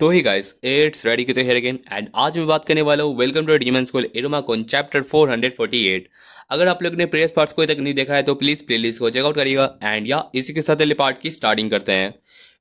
तो ही guys it's ready की तो हियर अगेन एंड आज मैं बात करने वाला हूँ वेलकम टू डीमन स्कूल इरुमाकोन चैप्टर 448। अगर आप लोग ने प्रीवियस पार्ट्स को अभी तक नहीं देखा है तो प्लीज प्लेलिस्ट को चेकआउट करिएगा एंड या इसी के साथ अगले पार्ट की स्टार्टिंग करते हैं।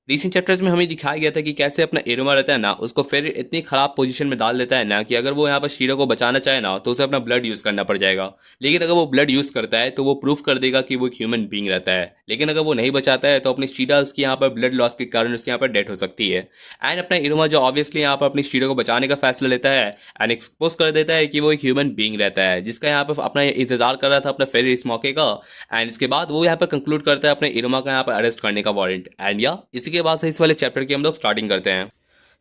रिसेंट चैप्टर्स में हमें दिखाया गया था कि कैसे अपना इरुमा रहता है ना उसको फिर इतनी खराब पोजीशन में डाल देता है ना कि अगर वो यहाँ पर शीरा को बचाना चाहे ना तो उसे अपना ब्लड यूज करना पड़ जाएगा। लेकिन अगर वो ब्लड यूज करता है तो वो प्रूफ कर देगा कि वो एक ह्यूमन बीइंग रहता है। लेकिन अगर वो नहीं बचाता है तो अपनी शीरा उसकी यहाँ पर ब्लड लॉस के कारण उसके यहाँ पर डेथ हो सकती है। एंड अपना इरुमा जो ऑब्वियसली यहाँ पर अपनी शीरा को बचाने का फैसला लेता है एंड एक्सपोज कर देता है कि वो एक ह्यूमन बीइंग रहता है जिसका यहाँ पर अपना इंतजार कर रहा था अपना फिर इस मौके का। एंड इसके बाद वो यहाँ पर कंक्लूड करता है अपने इरुमा का यहाँ पर अरेस्ट करने का वारंट। एंड या इसी के बाद से इस वाले चैप्टर की हम लोग स्टार्टिंग करते हैं।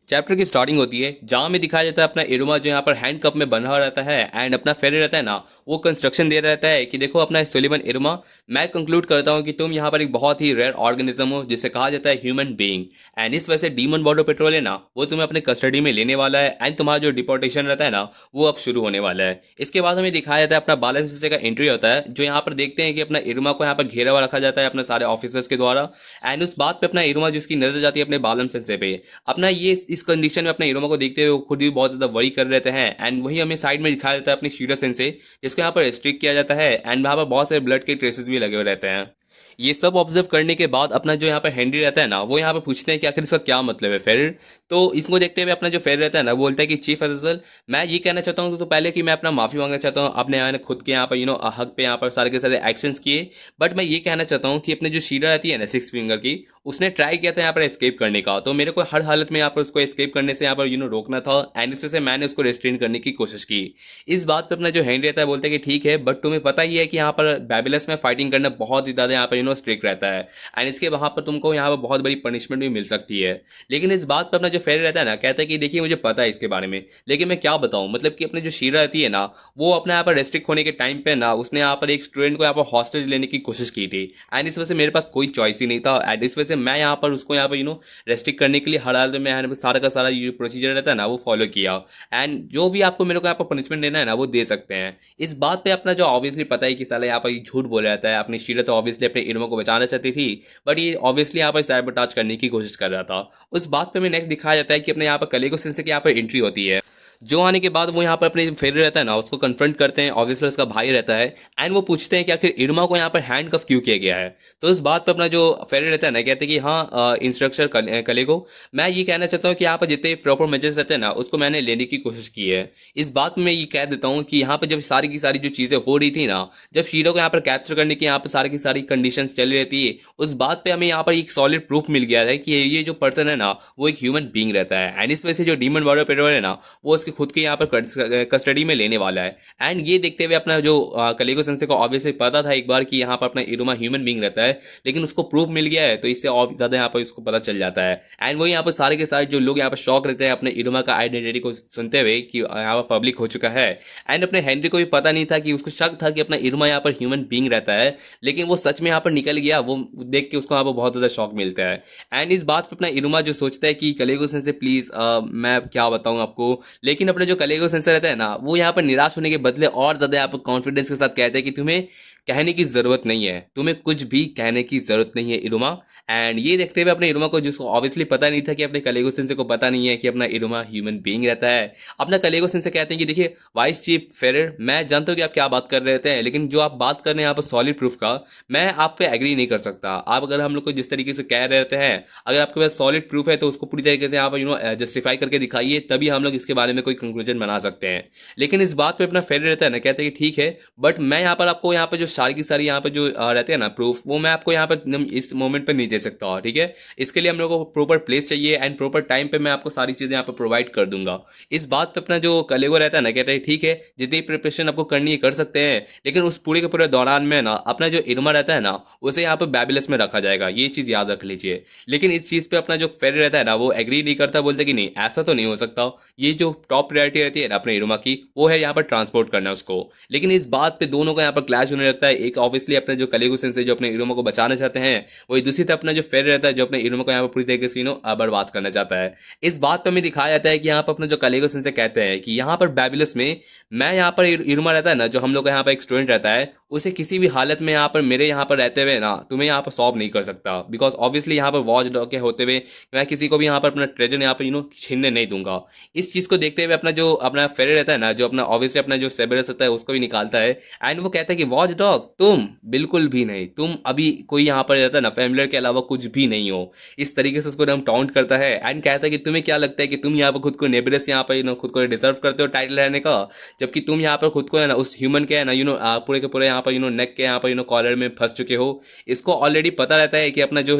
चैप्टर की स्टार्टिंग होती है जहां में दिखाया जाता है अपना इरुमा जो यहाँ पर हैंड कप में बंधा हुआ रहता है एंड अपना फेरे रहता है ना वो कंस्ट्रक्शन दे रहता है कि देखो अपना सुलेमान इरुमा, मैं कंक्लूड करता हूँ कि तुम यहाँ पर एक बहुत ही रेयर ऑर्गेनिज्म हो जिसे कहा जाता है ह्यूमन बीइंग। एंड इस वजह से डीमन बॉर्डर पेट्रोल है ना वो तुम्हें अपने कस्टडी में लेने वाला है एंड तुम्हारा जो डिपोर्टेशन रहता है ना वो अब शुरू होने वाला है। इसके बाद हमें दिखाया जाता है अपना बालन सिंसे का एंट्री होता है जो यहाँ पर देखते हैं कि अपना इरुमा को यहाँ पर घेरा हुआ रखा जाता है अपने सारे ऑफिसर्स के द्वारा। एंड उस बात पे अपना इरुमा जिसकी नजर जाती है अपने बालन सिंसे पे अपना ये इस कंडीशन में अपने इरुमा को देखते हुए वो खुद भी बहुत ज्यादा वरी कर रहते हैं। एंड वही हमें साइड में दिखाया जाता है अपनी शीरा सेंसे जिसको यहाँ पर रिस्ट्रिक्ट किया जाता है एंड वहां पर बहुत सारे ब्लड के ट्रेसेस भी लगे हुए रहते हैं। ये सब ऑब्जर्व करने के बाद अपना जो यहाँ पर हेनरी रहता है ना वो यहाँ पर पूछते हैं कि आखिर इसका क्या मतलब है फेरर। तो इसको देखते हुए अपना जो फेरर रहता है ना वो बोलता है कि चीफ अफसर मैं ये कहना चाहता हूँ तो पहले कि मैं अपना माफी मांगना चाहता हूँ अपने यहाँ खुद के यहाँ पर हक पे यहाँ पर सारे के सारे एक्शंस किए। बट मैं ये कहना चाहता हूँ कि अपने जो शीरा रहती है ना सिक्स फिंगर की उसने ट्राई किया था यहाँ पर एस्केप करने का, तो मेरे को हर हालत में यहाँ पर उसको एस्केप करने से यहाँ पर रोकना था एंड इस वजह से मैंने उसको रेस्ट्रेन करने की कोशिश की। इस बात पे अपना जो हेनरी रहता है बोलता है कि ठीक है बट तुम्हें पता ही है कि यहाँ पर बैबिलस में फाइटिंग करना बहुत ही ज्यादा यहाँ पर स्ट्रिक्ट रहता है एंड इसके वहां पर तुमको यहाँ पर बहुत बड़ी पनिशमेंट भी मिल सकती है। लेकिन इस बात पर अपना जो फेर रहता है ना कहता है कि देखिए मुझे पता है इसके बारे में लेकिन मैं क्या बताऊं, मतलब कि अपने जो शीरा रहती है ना वो अपने यहाँ पर रेस्ट्रिक्ट होने के टाइम पे ना उसने यहाँ पर एक स्टूडेंट को यहाँ पर हॉस्टेज लेने की कोशिश की थी एंड इस वजह से मेरे पास कोई चॉइस ही नहीं था एंड इस वजह से मैं यहाँ पर उसको यहाँ पर रेस्ट्रिक्ट करने के लिए हर हाल में यहाँ पर सारा का सारा ये प्रोसीजर रहता है ना वो फॉलो किया एंड जो भी आपको मेरे को यहाँ पर पनिशमेंट देना है ना वो दे सकते हैं। इस बात पे अपना जो ऑब्वियसली पता है कि साला यहाँ पर झूठ बोल रहा था, अपनी शीरा तो ऑब्वियसली अपने इरमा को बचाना चाहती थी बट ये ऑब्वियसली यहाँ पर सैबोटाज करने की कोशिश कर रहा था। उस बात पे हमें नेक्स्ट दिखाया जाता है कि अपने यहाँ पर कलेगो सेंसे की यहाँ पर एंट्री होती है जो आने के बाद वो यहाँ पर अपने फेरे रहता है ना उसको कन्फ्रंट करते हैं, ऑब्वियसली उसका भाई रहता है एंड वो पूछते हैं कि आखिर इरमा को यहाँ पर हैंड कफ क्यों किया गया है। तो इस बात पर अपना जो फेरे रहता है ना कहते हैं कि हाँ इंस्ट्रक्टर कलेगो मैं ये कहना चाहता हूँ कि यहाँ पर जितने प्रॉपर मेजर्स रहते हैं ना उसको मैंने लेने की कोशिश की है। इस बात में मैं ये कह देता हूँ कि यहाँ पर जब सारी की सारी जो चीजें हो रही थी ना जब शीरो को यहाँ पर कैप्चर करने की यहाँ पर सारी की सारी कंडीशन चल रही थी उस बात पे हमें यहाँ पर एक सॉलिड प्रूफ मिल गया है कि ये जो पर्सन है ना वो एक ह्यूमन बीइंग रहता है एंड इस वजह से जो डीमन वॉरियर पेट्रोल है ना वो उसके खुद के यहाँ पर कस्टडी में लेने वाला है। एंड ये देखते हुए अपना जो कलेगो सेंसे को ऑब्वियसली पता था एक बार कि यहाँ पर अपना इरुमा ह्यूमन बीइंग रहता है लेकिन उसको प्रूफ मिल गया है तो इससे और ज्यादा यहाँ पर उसको पता चल जाता है। एंड वही यहाँ पर सारे के सारे जो लोग यहाँ पर शॉक रहते हैं अपने इरुमा का आइडेंटिटी को सुनते हुए कि यहाँ पर पब्लिक हो चुका है। एंड अपने हेनरी को भी पता नहीं था कि उसको शक था कि अपना इरुमा यहाँ पर ह्यूमन बीइंग रहता है लेकिन वो सच में यहाँ पर निकल गया, वो देख के उसको यहाँ पर बहुत ज्यादा शॉक मिलता है। एंड इस बात पर अपना इरुमा जो सोचता है कि कलेगो सेंसे प्लीज मैं क्या बताऊं आपको, लेकिन अपने जो कलेगो सेंसे रहता है ना वो यहाँ पर निराश होने के बदले और ज्यादा यहाँ पर कॉन्फिडेंस के साथ कहते हैं कि तुम्हें कहने की जरूरत नहीं है, तुम्हें कुछ भी कहने की जरूरत नहीं है इरुमा। एंड ये देखते हुए अपने इरुमा को जिसको ऑब्वियसली पता नहीं था कि अपने कलेगो सेंसे को पता नहीं है कि अपना इरुमा ह्यूमन बीइंग रहता है, अपना कलेगो सेंसे कहते हैं कि देखिए वाइस चीफ फेरर मैं जानता हूँ कि आप क्या बात कर रहे थे लेकिन जो आप बात कर रहे हैं यहाँ पर सॉलिड प्रूफ का मैं आप पे एग्री नहीं कर सकता। आप अगर हम लोग को जिस तरीके से कह रहे हैं अगर आपके पास सॉलिड प्रूफ है तो उसको पूरी तरीके से यहाँ पर जस्टिफाई करके दिखाइए तभी हम लोग इसके बारे में कोई कंक्लूजन बना सकते हैं। लेकिन इस बात पे अपना फेर रहता है ना कहते हैं कि ठीक है बट मैं यहाँ पर आपको यहाँ पर जो सारी की सारी यहाँ पर जो रहते हैं ना प्रूफ वो मैं आपको यहाँ पर इस मोमेंट पर नहीं दे सकता हूँ, ठीक है। इसके लिए हम लोग को प्रॉपर प्लेस चाहिए एंड प्रॉपर टाइम पे मैं आपको सारी चीजें यहाँ पर प्रोवाइड कर दूंगा। इस बात पे अपना जो कलेगो रहता है ना कहता है ठीक है जितनी प्रिपरेशन आपको करनी है कर सकते हैं लेकिन उस पूरे के पूरे दौरान में ना अपना जो इरमा रहता है ना उसे यहाँ पर बैबिलस में रखा जाएगा, ये चीज याद रख लीजिए। लेकिन इस चीज पे अपना जो फेर रहता है ना वो एग्री नहीं करता, बोलते कि नहीं ऐसा तो नहीं हो सकता, ये जो टॉप प्रायोरिटी रहती है ना अपने इरुमा की वो है यहाँ पर ट्रांसपोर्ट करना उसको। लेकिन इस बात पे दोनों का यहाँ पर क्लैश होने लगता है, एक ऑब्वियसली अपने जो कलेगो सेंसे जो अपने इरुमा को बचाना चाहते हैं वही दूसरी तरफ अपना जो फेर रहता है जो अपने इरुमा को यहाँ पर पूरी तरीके से बर्बाद करना चाहता है। इस बात पर हमें दिखाया जाता है कि यहाँ पर अपना जो कलेगो सेंसे कहते हैं कि यहाँ पर बैबिलस में मैं यहाँ पर इरुमा रहता है ना जो हम लोग का यहाँ पर एक स्टूडेंट रहता है उसे किसी भी हालत में यहाँ पर मेरे यहाँ पर रहते हुए ना तुम्हें यहाँ पर सॉल्व नहीं कर सकता, बिकॉज ऑब्वियसली यहाँ पर वॉच डॉग के होते हुए मैं किसी को भी यहाँ पर अपना ट्रेजर यहाँ पर छीनने नहीं दूंगा। इस चीज़ को देखते हुए अपना जो अपना फेरे रहता है ना, जो अपना ऑब्वियसली अपना जो सेबरस होता है उसको भी निकालता है। एंड वो कहता है कि वॉच डॉग तुम बिल्कुल भी नहीं, तुम अभी कोई यहाँ पर रहता है ना फैमिलियर के अलावा कुछ भी नहीं हो। इस तरीके से उसको एकदम टाउंट करता है एंड कहता है कि तुम्हें क्या लगता है कि तुम यहाँ पर खुद को नेबरस यहाँ पर खुद को डिजर्व करते हो टाइटल रहने का, जबकि तुम यहाँ पर खुद को है ना उस ह्यूमन के है ना पूरे के पूरे यहाँ पर नेक के यहाँ पर कॉलर में फंस चुके हो। इसको ऑलरेडी पता रहता है कि अपना जो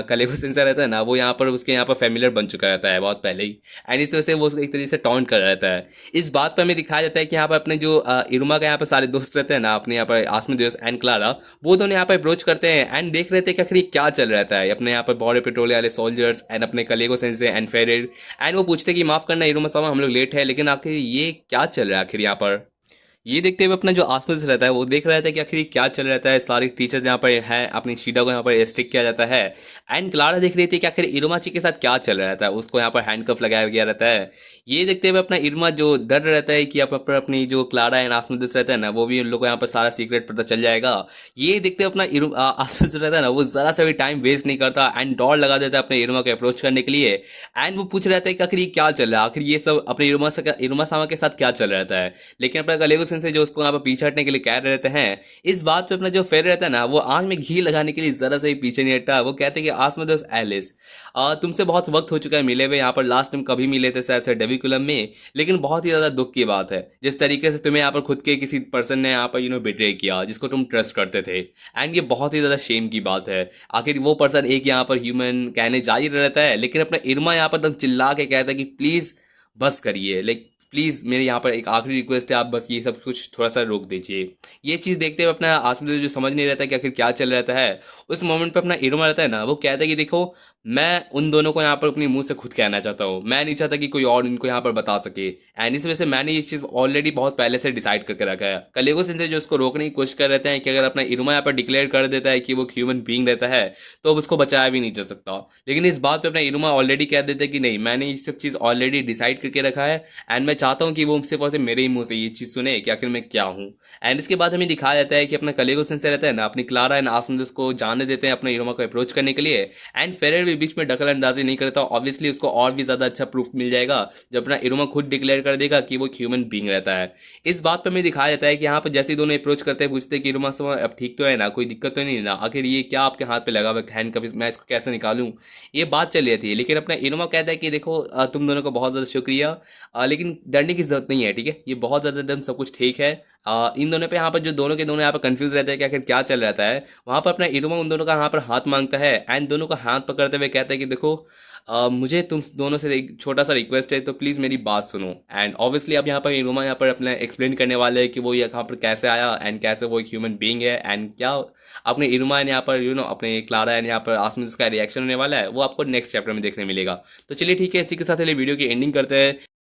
कलेगो सेंसर रहता है ना वो यहाँ पर उसके यहाँ पर फैमिलियर बन चुका रहता है बहुत पहले ही। एंड इस वजह से वो उसको एक तरीके से टॉन्ट कर रहता है। इस बात पर हमें दिखाया जाता है कि यहाँ पर अपने जो इरुमा का यहाँ पर सारे दोस्त रहते हैं ना, अपने यहाँ पर आसमोदेउस एंड क्लारा, वो दोनों यहाँ पर अप्रोच करते हैं एंड देख रहे थे कि आखिर ये क्या चल रहता है अपने यहाँ पर बॉर्डर पेट्रोल वाले सोल्जर्स एंड अपने कलेगो सेंसे एंड फेरेड। एंड वो पूछते कि माफ करना इरुमा सामा, हम लोग लेट है, लेकिन आखिर ये क्या चल रहा है आखिर यहाँ पर। ये देखते हुए अपना जो आसपास रहता है वो देख रहा था कि आखिर क्या चल रहा है। सारे टीचर्स यहाँ पर हैं, अपनी शीडा को यहाँ पर स्टिक किया जाता है। एंड क्लारा देख रही थी कि आखिर इरुमाची के साथ क्या चल रहा था, उसको यहाँ पर हैंडकफ लगाया गया रहता है। ये देखते हुए अपना इरुमा जो डर रहता है कि यहाँ पर अपनी जो क्लारा एंड आसपास रहता है ना वो भी उन लोगों को यहाँ पर सारा सीक्रेट पता चल जाएगा। ये देखते हुए अपना आसपास रहता है ना वो जरा सा भी टाइम वेस्ट नहीं करता एंड दौड़ लगा देता है अपने इरुमा को अप्रोच करने के लिए। एंड वो पूछ रहा था कि आखिर ये क्या चल रहा है, आखिर ये सब अपने इरुमा सामा के साथ क्या चल रहा है। लेकिन अपना कलेगो सेंसे जो उसको यहाँ पर पीछे हटने के लिए कह रहे रहते हैं। इस बात पे अपना जो फेर रहता है ना वो आंख में घी लगाने के लिए जरा से ही पीछे नहीं हटता। वो कहते हैं कि आसमोदेउस एलिस, तुमसे बहुत वक्त हो चुका है मिले हुए, यहाँ पर लास्ट टाइम कभी मिले थे शायद से डेविकुलम में, लेकिन बहुत ही ज्यादा दुख की बात है जिस तरीके से तुम्हें यहाँ पर खुद के किसी पर्सन ने यहाँ पर बिट्रे किया जिसको तुम ट्रस्ट करते थे। एंड ये बहुत ही ज्यादा शेम की बात है। आखिर वो पर्सन एक यहाँ पर ह्यूमन कहने जा ही रहता है, लेकिन अपना इरमा यहाँ पर एकदम चिल्ला के कहता है कि प्लीज बस करिए, लाइक प्लीज़ मेरे यहाँ पर एक आखिरी रिक्वेस्ट है, आप बस ये सब कुछ थोड़ा सा रोक दीजिए। ये चीज़ देखते हुए अपना आसपास जो समझ नहीं रहता कि आखिर क्या चल रहता है, उस मोमेंट पे अपना इरोमा रहता है ना वो कहता है कि देखो मैं उन दोनों को यहाँ पर अपने मुंह से खुद कहना चाहता हूँ, मैं नहीं चाहता कि कोई और इनको यहाँ पर बता सके। एंड इस वजह से मैंने ये चीज़ ऑलरेडी बहुत पहले से डिसाइड करके रखा है। कलेगो सेंसे जो उसको रोकने की कोशिश कर रहते हैं कि अगर अपना इरोमा यहाँ पर डिक्लेयर कर देता है कि वो ह्यूमन बीइंग रहता है तो अब उसको बचाया भी नहीं जा सकता। लेकिन इस बात पे अपना इरोमा ऑलरेडी कह देता है कि नहीं, मैंने ये सब चीज़ ऑलरेडी डिसाइड करके रखा है एंड मैं चाहता हूँ कि वो सिर्फ और सिर्फ मेरे ही मुंह से ये चीज़ सुने कि आखिर मैं क्या हूँ। एंड इसके बाद हमें दिखाया जाता है कि अपना कलेगो सेंसे रहता है ना अपनी क्लारा एंड आसमोदेउस को जानने देते हैं अपने इरोमा को अप्रोच करने के लिए। एंड फेरेर भी बीच में दखल अंदाजी नहीं करता, ऑब्वियसली उसको और भी ज्यादा अच्छा प्रूफ मिल जाएगा जब अपना इरोमा खुद डिक्लेयर कर देगा कि वो ह्यूमन बीइंग रहता है। इस बात पर हमें दिखाया जाता है कि यहाँ पर जैसे दोनों अप्रोच करते हैं पूछते हैं कि इरोमा समा अब ठीक तो है ना, कोई दिक्कत तो नहीं ना, आखिर ये क्या आपके हाथ पे लगा हुआ हैंड कफ, मैं इसको कैसे निकालूं, ये बात चल रही थी। लेकिन अपना इरोमा कहता है कि देखो तुम दोनों को बहुत ज्यादा शुक्रिया, लेकिन डरने की जरूरत नहीं है, ठीक है, ये बहुत ज्यादा एकदम सब कुछ ठीक है। इन दोनों पे यहाँ पर जो दोनों के दोनों यहाँ पर कंफ्यूज रहते हैं कि आखिर क्या चल रहता है। वहां पर अपना इरोमा उन दोनों का यहाँ पर हाथ मांगता है एंड दोनों का हाथ पकड़ते हुए कहता है कि देखो मुझे तुम दोनों से एक छोटा सा रिक्वेस्ट है, तो प्लीज़ मेरी बात सुनो। एंड ऑब्वियसली अब यहाँ पर इरोमा यहाँ पर अपना एक्सप्लेन करने वाले हैं कि वो यहाँ पर कैसे आया एंड कैसे वो एक ह्यूमन बीइंग है एंड क्या अपने इरोमा एंड यहाँ पर अपने क्लारा एंड यहाँ पर आसमान का रिएक्शन होने वाला है वो आपको नेक्स्ट चैप्टर में देखने मिलेगा। तो चलिए ठीक है, इसी के साथ वीडियो की एंडिंग करते हैं।